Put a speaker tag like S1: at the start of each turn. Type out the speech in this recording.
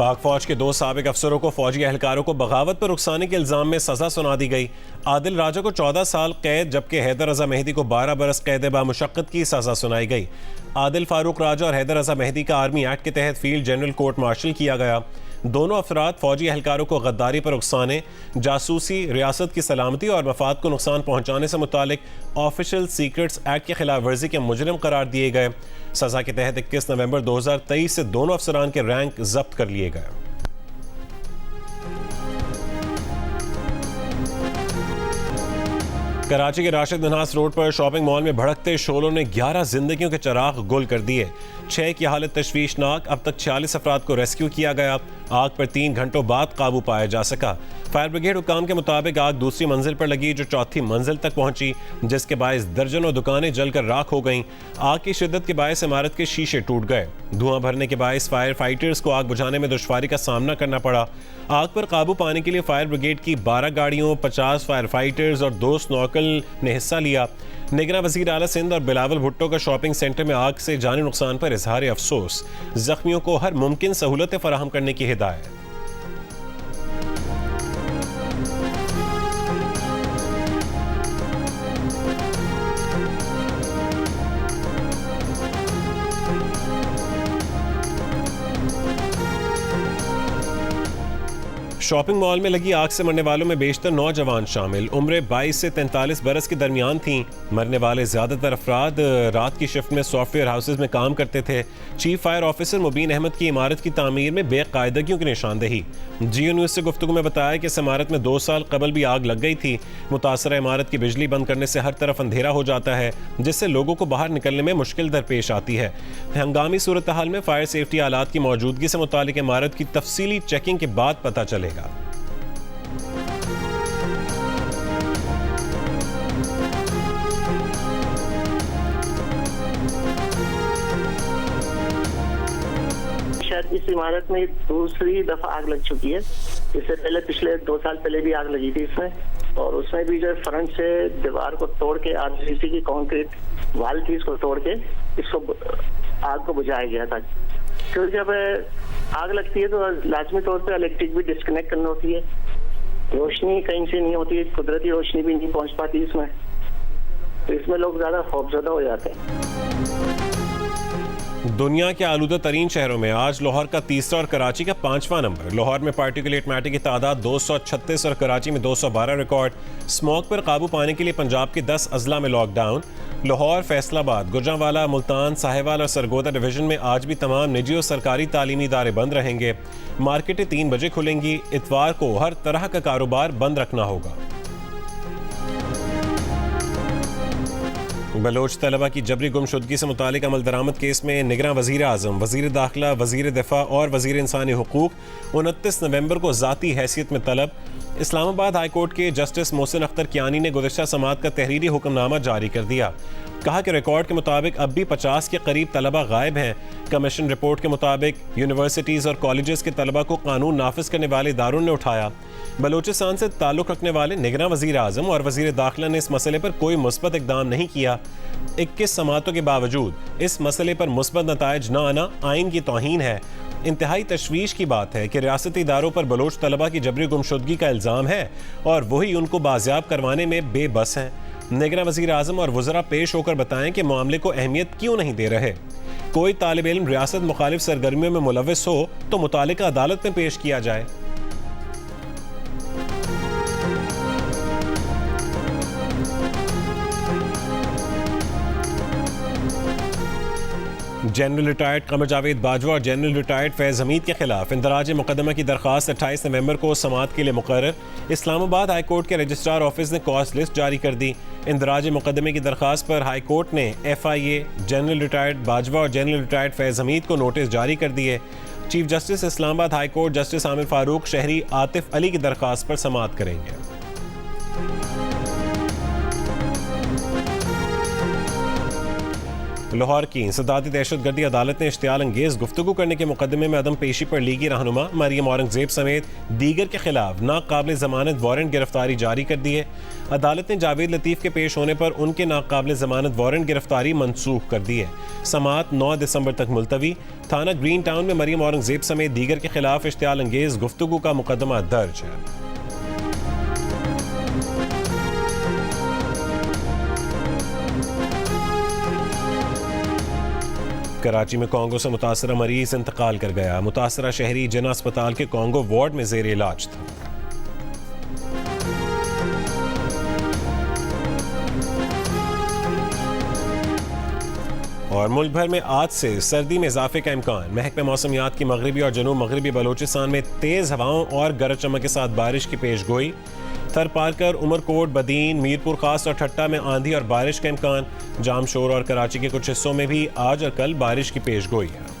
S1: पाक फौज के 2 साबिक अफसरों को फौजी एहलकारों को बगावत पर उकसाने के इल्जाम में सजा सुना दी गई। आदिल राजा को 14 साल कैद जबकि हैदर रजा मेहदी को 12 बरस कैद बामुशक्कत की सजा सुनाई गई। आदिल फारूक राजा और हैदर रजा मेहदी का आर्मी एक्ट के तहत फील्ड जनरल कोर्ट मार्शल किया गया। दोनों अफराद फौजी एहलकारों को गद्दारी पर उकसाने, जासूसी, रियासत की सलामती और मफाद को नुकसान पहुंचाने से मुतालिक ऑफिशियल सीक्रेट्स एक्ट की खिलाफ वर्जी के मुजरिम करार दिए गए। सजा के तहत 21 नवंबर 2023 से दोनों अफसरान के रैंक जब्त कर लिए गए। कराची के राशिद मिन्हास रोड पर शॉपिंग मॉल में भड़कते शोलों ने 11 जिंदगियों के चिराग गुल कर दिए। 6 की हालत तशवीशनाक। अब तक 46 अफराद को रेस्क्यू किया गया। आग पर 3 घंटों बाद काबू पाया जा सका। फायर ब्रिगेड हुकाम के मुताबिक आग दूसरी मंजिल पर लगी जो चौथी मंजिल तक पहुंची, जिसके बायस दर्जनों दुकानें जलकर राख हो गईं। आग की शिद्दत के बायस इमारत के शीशे टूट गए। धुआं भरने के बायस फायर फाइटर्स को आग बुझाने में दुश्वारी का सामना करना पड़ा। आग पर काबू पाने के लिए फायर ब्रिगेड की 12 गाड़ियों, 50 फायर फाइटर्स और 2 स्नॉर्कल ने हिस्सा लिया। निगरान वजीर आला सिंध और बिलावल भुट्टो का शॉपिंग सेंटर में आग से जानी नुकसान पर इजहार अफसोस। जख्मियों को हर मुमकिन सहूलतें फराहम करने की हिदायत। शॉपिंग मॉल में लगी आग से मरने वालों में बेशतर नौजवान शामिल। उम्रें 22 से 43 बरस के दरमियान थीं। मरने वाले ज्यादातर अफराद रात की शिफ्ट में सॉफ्टवेयर हाउसेज में काम करते थे। चीफ फायर ऑफिसर मुबीन अहमद की इमारत की तामीर में बेकायदगियों की निशानदेही। जियो न्यूज़ से गुफ्तगू में बताया कि इस इमारत में 2 साल कबल भी आग लग गई थी। मुतासरा इमारत की बिजली बंद करने से हर तरफ अंधेरा हो जाता है, जिससे लोगों को बाहर निकलने में मुश्किल दरपेश आती है। हंगामी सूरत हाल में फायर सेफ्टी आलात की मौजूदगी से मुतालिक इमारत की तफसीली चेकिंग के बाद पता चलेगा।
S2: इस इमारत में दूसरी दफा आग लग चुकी है। इससे पहले पिछले 2 साल पहले भी आग लगी थी इसमें, और उसमें भी जो फ्रंट से दीवार को तोड़ के आरसीसी की कंक्रीट वाल थी, इसको तोड़ के इसको आग को बुझाया गया था। क्योंकि जब आग लगती है तो लाजमी तौर पे इलेक्ट्रिक भी डिस्कनेक्ट करनी होती है, रोशनी कहीं से नहीं होती है, कुदरती रोशनी भी नहीं पहुंच पाती इसमें, तो इसमें लोग ज्यादा खौफजदा हो जाते हैं।
S1: दुनिया के आलूदा तरीन शहरों में आज लाहौर का 3रा और कराची का 5वां नंबर। लाहौर में पार्टिकुलेट मैटर की तादाद 236 और कराची में 212 रिकॉर्ड। स्मॉग पर काबू पाने के लिए पंजाब के 10 अजला में लॉकडाउन। लाहौर, फैसलाबाद, गुजरांवाला, मुल्तान, साहिवाल और सरगोदा डिवीजन में आज भी तमाम निजी और सरकारी तालीमी इदारे बंद रहेंगे। मार्केटें 3 बजे खुलेंगी। इतवार को हर तरह का कारोबार बंद रखना होगा। बलोच तलबा की जबरी गुमशुदगी से मुतालिक अमल दरामद केस में निगरान वजीर आज़म, वजीर दाखिला, वजीर दिफा और वजीर इंसानी हुकूक 29 नवंबर को ज़ाती हैसियत में तलब। इस्लामाबाद हाई कोर्ट के जस्टिस मोहसिन अख्तर कियानी ने गुज़िश्ता समात का तहरीरी हुक्मनामा जारी कर दिया। कहा कि रिकॉर्ड के मुताबिक अब भी 50 के करीब तलबा गायब हैं। कमीशन रिपोर्ट के मुताबिक यूनिवर्सिटीज़ और कॉलेजेस के तलबा को कानून नाफिज करने वाले इदारों ने उठाया। बलोचिस्तान से ताल्लुक़ रखने वाले निगरान वज़ीर आज़म और वज़ीर दाखिला ने इस मसले पर कोई मुस्बत इक़दाम नहीं किया। 21 समातों के बावजूद इस मसले पर मुस्बत नताइज न आना आइन की तौहीन है। इंतहाई तशवीश की बात है कि रियासती इदारों पर बलोच तलबा की जबरी गुमशुदगी का इल्ज़ाम है और वही उनको बाजियाब करवाने में बेबस हैं। निगरान वज़ीर आज़म और वज़रा पेश होकर बताएं कि मामले को अहमियत क्यों नहीं दे रहे। कोई तालिब इल्म रियासत मुखालिफ सरगर्मियों में मुलव्विस हो तो मुतालिका अदालत में पेश किया जाए। जनरल रिटायर्ड कमर जावेद बाजवा और जनरल रिटायर्ड फैज़ हमीद के खिलाफ इंदराज मुकदमा की दरख्वास्त 28 नवंबर को समाअत के लिए मुकर्रर। इस्लामाबाद हाई कोर्ट के रजिस्ट्रार ऑफिस ने कॉस्ट लिस्ट जारी कर दी। इंदराज मुकदमे की दरख्वास्त पर हाई कोर्ट ने FIA, जनरल रिटायर्ड बाजवा और जनरल रिटायर्ड फैज़ हमीद को नोटिस जारी कर दिए। Chief justice Islamabad high court justice Aamir Farooq शहरी आतिफ अली की दरख्वास्त पर समाअत करेंगे। लाहौर की इंसदादी दहशतगर्दी अदालत ने इश्तियाल अंगेज गुफ्तगू करने के मुकदमे में अदम पेशी पर लीगी रहनुमा मरियम औरंगजेब समेत दीगर के खिलाफ नाकाबिल जमानत वारंट गिरफ्तारी जारी कर दी है। अदालत ने जावेद लतीफ के पेश होने पर उनके नाकाबिल जमानत वारंट गिरफ्तारी मनसूख कर दी है। समात 9 दिसंबर तक मुलतवी। थाना ग्रीन टाउन में मरियम औरंगजेब समेत दीगर के खिलाफ इश्तियाल अंगेज गुफ्तगू का मुकदमा दर्ज है। कराची में कोंगो से मुतासरा मरीज इंतकाल कर गया। मुतासरा शहरी जिना अस्पताल के कोंगो वार्ड में जेर इलाज था। और मुल्क भर में आज से सर्दी में इजाफे का इम्कान। महकमे मौसमियात की मगरबी और जनूब मगरबी बलोचिस्तान में तेज हवाओं और गरज चमक के साथ बारिश की पेश गोई। थर पारकर, उमरकोट, बदीन, मीरपुर खास और ठट्टा में आंधी और बारिश का इम्कान। जामशोर और कराची के कुछ हिस्सों में भी आज और कल बारिश की पेश गोई है।